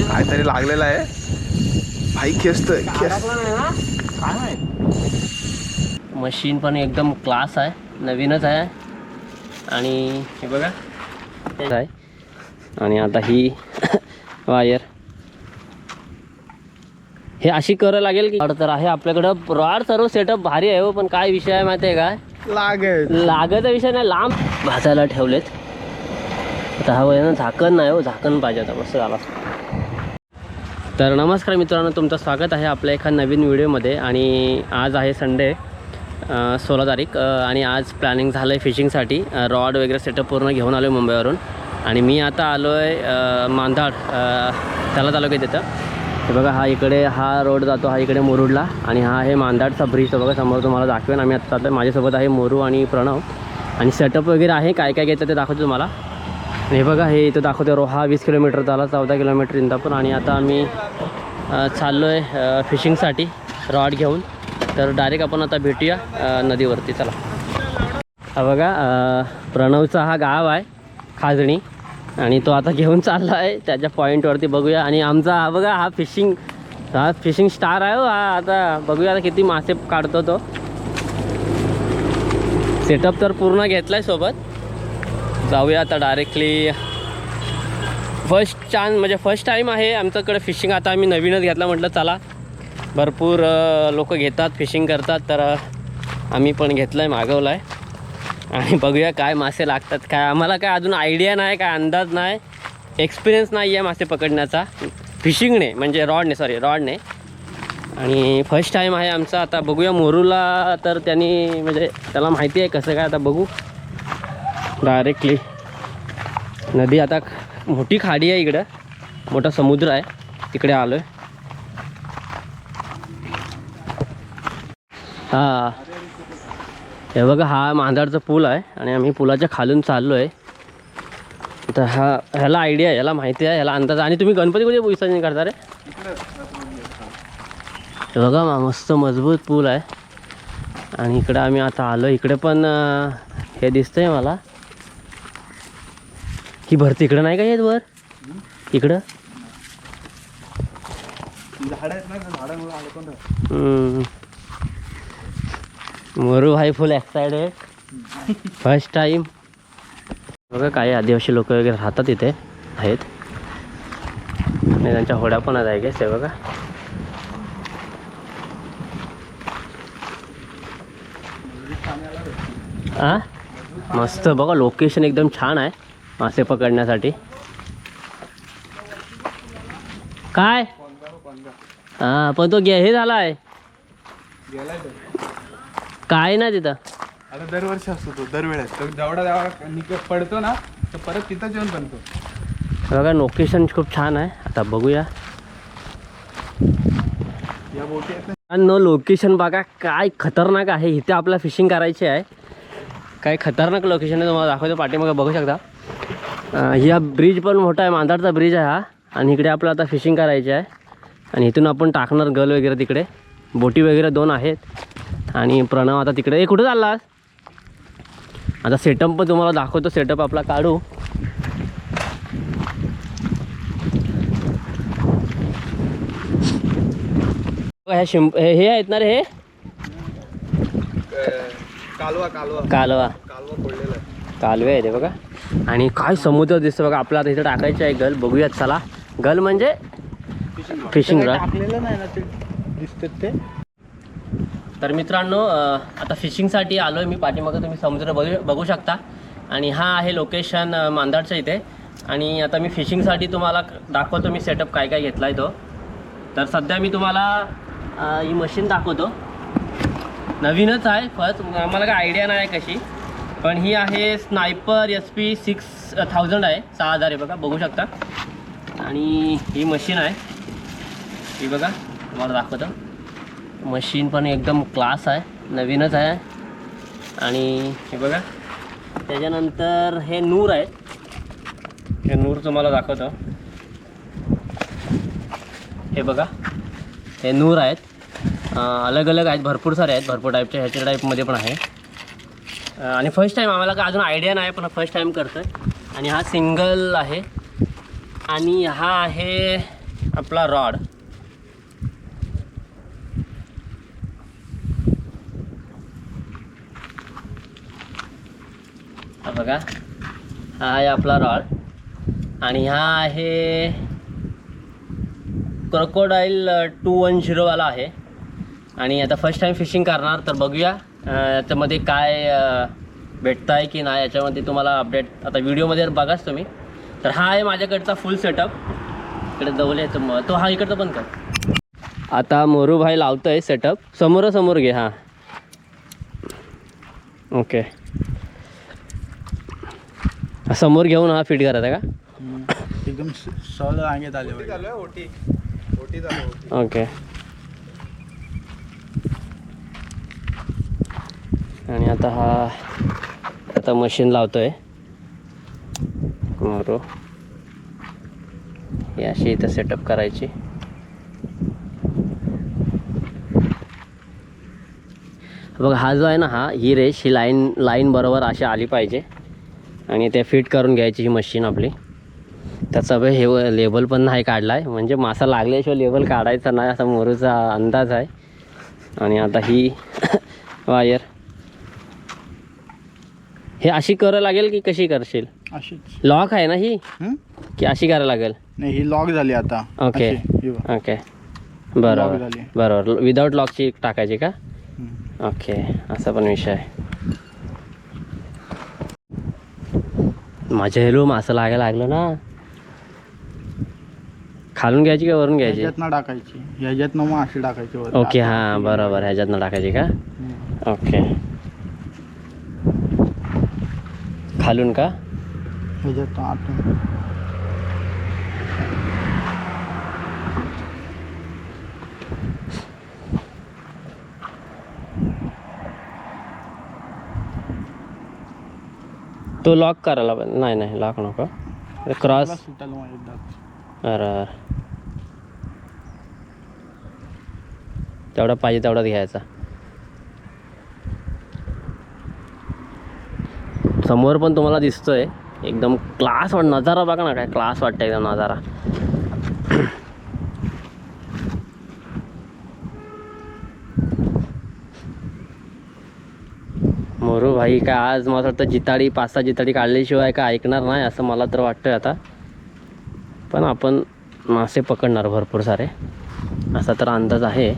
काहीतरी लागलेला आहे भाई. खेचतोय. मशीन पण एकदम क्लास आहे, नवीनच आहे. आणि हे बघा आहे. आणि आता ही वायर हे अशी करावं लागेल की तर आहे आपल्याकडं रॉड. सर्व सेटअप भारी आहे हो, पण काय विषय आहे माहिती आहे काय? लागायचा विषय नाही, लांब भाजायला ठेवलेत. आता हा वय ना झाकण नाही हो, झाकण पाहिजे आता. मस्त झाला. तर नमस्कार मित्रांनो, तुमचं स्वागत आहे आपल्या एका नवीन व्हिडिओमध्ये. आणि आज आहे संडे 16 तारीख. आणि आज प्लॅनिंग झालं आहे फिशिंगसाठी. रॉड वगैरे सेटअप पूर्ण घेऊन आलो आहे मुंबईवरून. आणि मी आता आलो आहे मांधाड त्याला तालुक्यात येतं. हे बघा, हा इकडे हा रोड जातो, हा इकडे मुरुडला. आणि हा आहे मांधाडचा ब्रिज. बघा समोर तुम्हाला दाखवेन. आम्ही आता चालतो. माझ्यासोबत आहे मोरू आणि प्रणव. आणि सेटअप वगैरे आहे, काय काय घ्यायचं ते दाखवतो तुम्हाला. हे बघा, हे इथं दाखवतो. रोहा 20 किलोमीटर झाला, 14 किलोमीटर इंदापूर. आणि आता आम्ही चाललो आहे फिशिंगसाठी रॉड घेऊन. तर डायरेक्ट आपण आता भेटूया नदीवरती. चला. हा बघा, प्रणवचा हा गाव आहे खाजणी. आणि तो आता घेऊन चालला आहे त्याच्या पॉईंटवरती. बघूया. आणि आमचा हा बघा, हा फिशिंग स्टार आहे हो हा. आता बघूया आता किती मासे काढतो तो. सेटअप तर पूर्ण घेतला आहे सोबत. जाऊया आता डायरेक्टली. फर्स्ट टाईम आहे आमच्याकडे फिशिंग. आता आम्ही नवीनच घेतला. म्हटलं चला, भरपूर लोक घेतात, फिशिंग करतात. तर आम्ही पण घेतलं आहे, मागवलं आहे. आणि बघूया काय मासे लागतात. काय आम्हाला काय अजून आयडिया नाही, काय अंदाज नाही, एक्सपिरियन्स नाही आहे मासे पकडण्याचा फिशिंगने, म्हणजे रॉडने. आणि फर्स्ट टाईम आहे आमचा. आता बघूया. मोरूला तर त्यांनी म्हणजे त्याला माहिती आहे कसं काय. आता बघू डायरेक्टली. नदी आता मोठी खाडी आहे, इकडं मोठा समुद्र आहे, तिकडे आलो आहे. हां, हे बघा, हा मांधाडचा पूल आहे. आणि आम्ही पुलाच्या खालून चाललो आहे. तर ह्याला आयडिया आहे, ह्याला माहिती आहे, ह्याला अंदाज. आणि तुम्ही गणपती कुठे विसर्जन करता रे? हे बघा, मस्त मजबूत पूल आहे. आणि इकडं आम्ही आता आलो. इकडे पण हे दिसतंय मला. ही भरती इकडं नाही का येत वर? इकडं मोरू भाई फुल एक्साइटेड. First time. बघा, काही आदिवासी लोक वगैरे राहतात इथे आहेत. आणि त्यांच्या होड्या पण आहे गेस. हे बघा, मस्त. बघा, लोकेशन एकदम छान आहे मासे पकडण्यासाठी. काय पण तो हे झाला आहे काय ना तिथं. आता दरवर्षी असतो तो, दरवेळेस जेवढा पडतो ना तर परत तिथं येऊन बनतो. बघा, लोकेशन खूप छान आहे. आता बघूया. या बोटी लोकेशन बघा काय खतरनाक आहे. इथे आपल्याला फिशिंग करायची आहे. काय खतरनाक लोकेशन आहे, तुम्हाला दाखवतो. पाठीमागे बघू शकता. या ब्रिज पण मोठा आहे, मांधाडचा ब्रिज आहे हा. आणि इकडे आपल्याला आता फिशिंग करायची आहे. आणि इथून आपण टाकणार गल वगैरे तिकडे. बोटी वगैरे 2 आहेत. आणि प्रणव आता तिकडे. कुठं चाललास? आता सेटअप पण तुम्हाला दाखवतो. सेटअप आपला काढू. हे आहेत ना रे, हे कालवे आहे ते बघा. आणि काय समुद्र दिसतं बघा. आपल्याला आता इथं टाकायचं आहे गल. बघूयात चला. गल म्हणजे फिशिंग रॉड टाकलेलं नाही ना ते दिसतात ते. तर मित्रांनो, आता फिशिंगसाठी आलो आहे मी. पाठीमागं तुम्ही समुद्र बघू शकता. आणि हा आहे लोकेशन मांधाडच्या इथे. आणि आता मी फिशिंगसाठी तुम्हाला दाखवतो मी सेटअप काय काय घेतला आहे तो. तर सध्या मी तुम्हाला ही मशीन दाखवतो. नवीनच आहे. फर्स्ट आम्हाला काय आयडिया नाही आहे कशी. पण ही आहे स्नायपर SP 6000 आहे. 6000 आहे बघा, बघू शकता. आणि ही मशीन आहे, ही बघा तुम्हाला दाखवतो. मशीन पण एकदम क्लास आहे, नवीनच आहे. आणि हे बघा, त्याच्यानंतर हे नूर आहेत. हे नूर तुम्हाला दाखवतो. हे बघा, हे नूर आहेत. अलग अलग आहेत, भरपूर सारे आहेत, भरपूर टाईपचे. ह्याच्या टाईपमध्ये पण आहे. आणि फर्स्ट टाईम आम्हाला का अजून आयडिया नाही, पण फर्स्ट टाईम करतो आहे. आणि हा सिंगल आहे. आणि हा आहे आपला रॉड. हा बघा, हा आहे आपला रॉड. आणि हा आहे क्रोकोडाईल 210 वाला आहे. आणि आता फर्स्ट टाइम फिशिंग करणार, तर बघूया याच्यामध्ये काय भेटतं आहे की नाही. याच्यामध्ये तुम्हाला अपडेट आता व्हिडिओमध्ये बघाच तुम्ही. तर हा आहे माझ्याकडचा फुल सेटअप. इकडे जवळ आहे तो, हा इकडचा पण कर. आता मोरू भाई लावतोय सेटअप. समोरासमोर घे. हां ओके, समोर घेऊन हा फिट करायचा का? एकदम सहज रांगेत आले. ओटी ओके. आणि आता आता मशीन लावतोय मोरू. हे अशी इथं सेटअप करायची. बघा हा जो आहे ना, ही रेष, ही लाईन बरोबर अशी आली पाहिजे. आणि ते फिट करून घ्यायची ही मशीन आपली. त्याचा हे लेबल पण नाही काढला आहे, म्हणजे मासा लागल्याशिवाय लेबल काढायचा नाही असा मोरूचा अंदाज आहे. आणि आता ही वायर हे अशी करावं लागेल की कशी करशील? अशीच लॉक आहे ना ही, की अशी करायला लागेल? नाही, ही लॉक झाली आता. ओके ओके, बरोबर बरोबर. विदाउट लॉकची टाकायची का? ओके, असा पण विषय आहे. माझ्या हेलो मासा लागायला लागलं ना. खालून घ्यायची का वरून घ्यायची? ह्याच्यातनं टाकायची, ह्याच्यातनं मग अशी टाकायची. ओके, हां बरोबर, ह्याच्यातनं टाकायची का? ओके, खालून का? ह्याच्यातनं आतून. तो लॉक करायला पण नाही लॉक नको. क्रॉस बरोबर, तेवढा पाहिजे तेवढाच घ्यायचा. समोर पण तुम्हाला दिसतोय एकदम क्लास नजारा. बघा ना, काय क्लास वाटतं एकदम नजारा. मोरू भाई काय आज मला वाटतं 5-6 जिताडी काढल्याशिवाय काय ऐकणार नाही असं मला तर वाटतंय आता. पण आपण मासे पकडणार भरपूर सारे असा तर अंदाज आहे.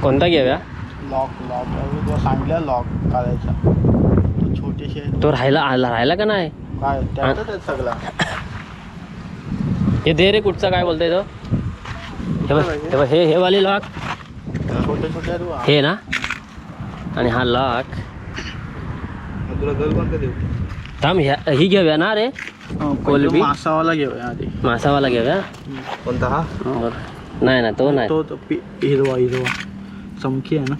कोणता घेऊया? लॉक सांगल्या लॉक काढायचा. छोटेसे तो राहिला का नाही? काय त्यातच सगळा. हे दे रे, कुठचा काय बोलतोय तो? हे वाली लॉक छोटे छोटे हे ना. आणि हा लॉक थांब, ही घेऊया ना रे. कोलबी मासावाला घेऊया आधी. मासावाला घेऊया. कोणता? हा नाही ना, तो नाही. तो हिरवा चमकी आहे ना.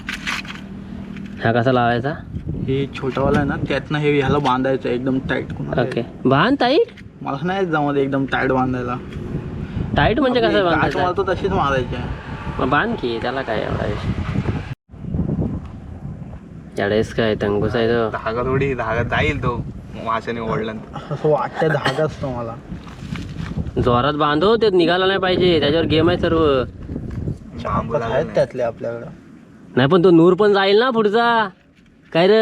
हा कसा लावायचा? हे छोटावाला आहे ना, त्यातनं हे ह्याला बांधायचं एकदम टाईट. ओके, बांध टाईट. मला नाही जमत एकदम टाईट बांधायला. टाईट म्हणजे कसं बांधायचं? मला तो तशीच मारायची आहे. मग बांध की, त्याला काय एवढा याडेस काय तंगूस आहे तो. धागा थोडी धागा जाईल तो माशाने ओढला असं वाटतं. धागा असतो मला. जोरात बांधव, ते निघाला नाही पाहिजे. त्याच्यावर गेम आहे सर्व. आहेत त्यातले आपल्याकडं. नाही पण तो नूर पण जाईल ना पुढचा. काय रे,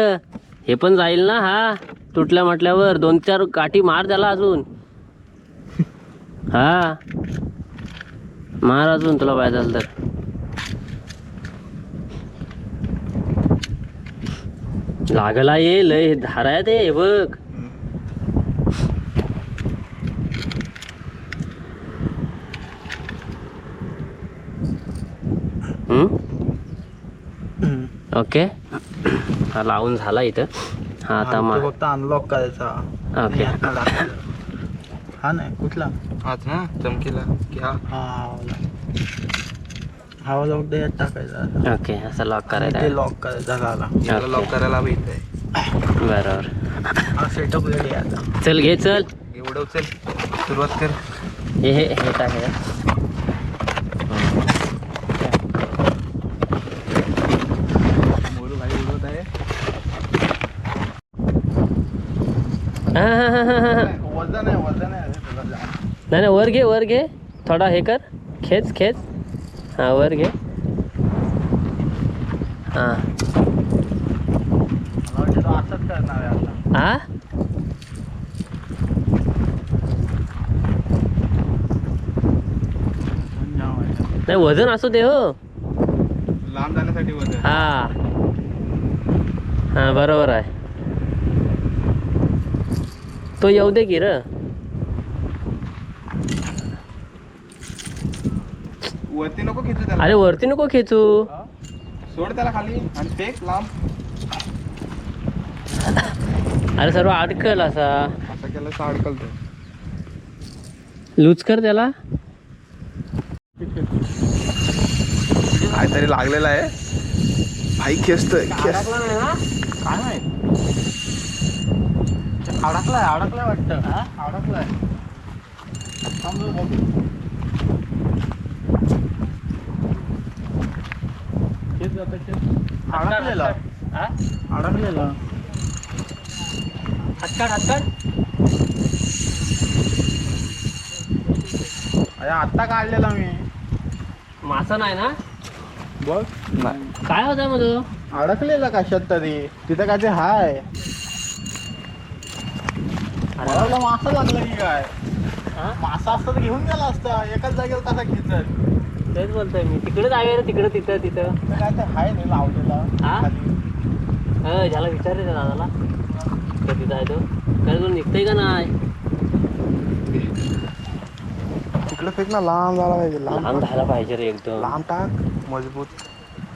हे पण जाईल ना. हा तुटल्या म्हटल्यावर 2-4 काठी मार त्याला अजून. हा मार अजून, तुला पाहिजे झालं तर. लागला येईल धारा ते, हे बघ. ओके, हा लावून झाला इथं. हा आता फक्त अनलॉक करायचा. ओके, हा नाही कुठला? हाच ना, चमकीला की हा हा वाला फक्त यात टाकायचा. ओके, असं लॉक करायचं. ते लॉक करायचा झाला. लॉक करायला भेटतंय. बरोबर, हा सेटअप रेडी आहे आता. चल घे, चल एवढं चल सुरुवात कर. हे टाकायचं. वजन आहे नाही नाही, वर घे थोडा हे कर, खेच हां वर घे. हां असंच करणार आहे आता. हां नाही वजन असू दे हो, लांब जाण्यासाठी वजन. हां बरोबर आहे. तो येऊ दे की र. वरती नको खेचू त्याला. अरे वरती नको खेचू, सोड त्याला खाली आणि फेक लांब. अरे सर्व अडकल असा. असं केलं तर अडकलतो. लूज कर त्याला. काहीतरी लागलेला आहे भाई. खेचतोय अडकला नाही ना? काय माहित. अडकलाय वाटतं. अडकलाय. अडकलेला. हटकट अरे आत्ता काढलेला मी. मासा नाही ना? बघ. नाही काय होता मग तो? अडकलेला कशात तरी. तिथं काय ते हाय. मला मासा लागला की काय. मासा असता तर घेऊन गेला असता. एकाच जागेवर कसा खेचत. तेच बोलतोय मी. तिकडे जाऊया तिकडं तिथं. काय ते हाय नाही लावलेला. हा? खाली. ज्याला विचारले दादाला कधी जाय तो, काय तो निघतंय का नाही? तिकडे फेक ना. लांब झाला पाहिजे. लांब झाला पाहिजे रे एकदम. लांब टाक मजबूत.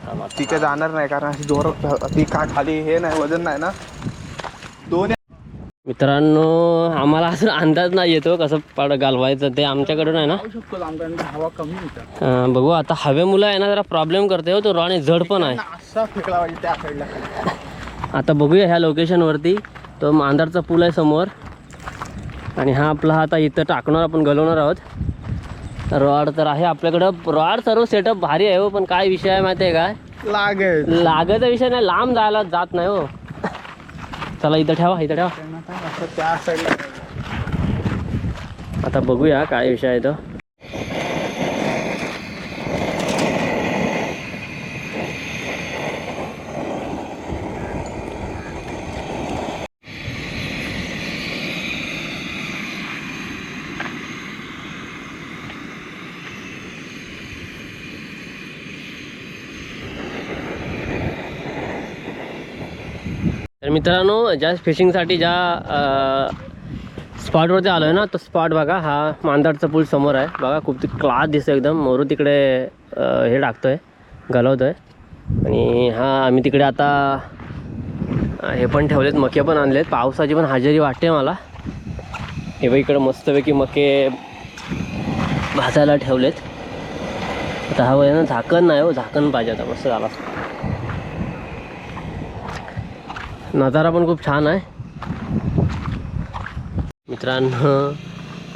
थांब आता. ती काय जाणार नाही कारण अशी जोर ती का खाली हे नाही वजन नाही ना. दोन मित्रांनो आम्हाला असं अंदाज नाही येतो कसं पाड घालवायचं ते आमच्याकडून आहे ना. शकतो लांब हवा कमी होता. बघू आता हवेमुळे आहे ना जरा प्रॉब्लेम करते हो तो. रॉड जड पण आहे. असा फेकला पाहिजे त्या साईडला. आता बघूया ह्या लोकेशनवरती. तो मांदारचा पूल आहे समोर आणि हा आपला आता इथं टाकणार आपण घालवणार आहोत. रॉड तर आहे आपल्याकडं. रॉड सर्व सेटअप भारी आहे हो, पण काय विषय आहे माहिती आहे काय? लागायचा विषय नाही, लांब जायला जात नाही हो. चला इथं ठेवा. त्या साईडला. आता बघूया काय विषय आहे तो. तर मित्रांनो ज्या फिशिंगसाठी ज्या स्पॉटवरती आलो आहे ना, तो स्पॉट बघा. हा मांदारचा पूल समोर आहे बघा. खूप क्लास दिसतो एकदम. मोरू तिकडे हे टाकतोय, घालवतोय. आणि हा आम्ही तिकडे आता हे पण ठेवलेत, मके पण आणलेत. पावसाची पण हजेरी वाटते मला. हे बघ इकडं मस्तपैकी मके भाजायला ठेवलेत. आता हा वय ना झाकण नाही हो, झाकण पाहिजे आता. मस्त झाला. नजारा पण खूप छान आहे मित्रांनो.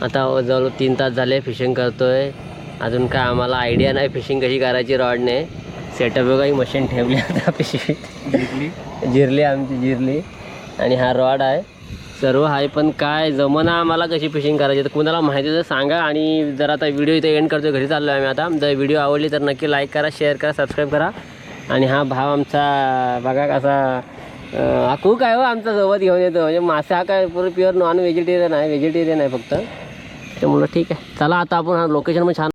आता जवळ 3 तास झाले फिशिंग करतोय. अजून काय आम्हाला आयडिया नाही फिशिंग कशी करायची रॉडने. सेटअप बघा, ही मशीन ठेवली आता पिशवीत. जिरली आमची. आणि हा रॉड आहे सर्व आहे. पण काय जमना आम्हाला कशी फिशिंग करायची. तर कुणाला माहिती तर सांगा. आणि जर आता व्हिडिओ इथे एंड करतो, घरी चाललो आहे आम्ही आता. जर व्हिडिओ आवडली तर नक्की लाईक करा, शेअर करा, सबस्क्राईब करा. आणि हा भाव आमचा बघा कसा कुक आहे हो आमचा, सोबत घेऊन येतो. म्हणजे मासा हा काय पूर्ण प्युअर नॉन व्हेजिटेरियन आहे, व्हेजिटेरियन आहे फक्त. त्यामुळं ठीक आहे. चला आता आपण हा लोकेशन पण छान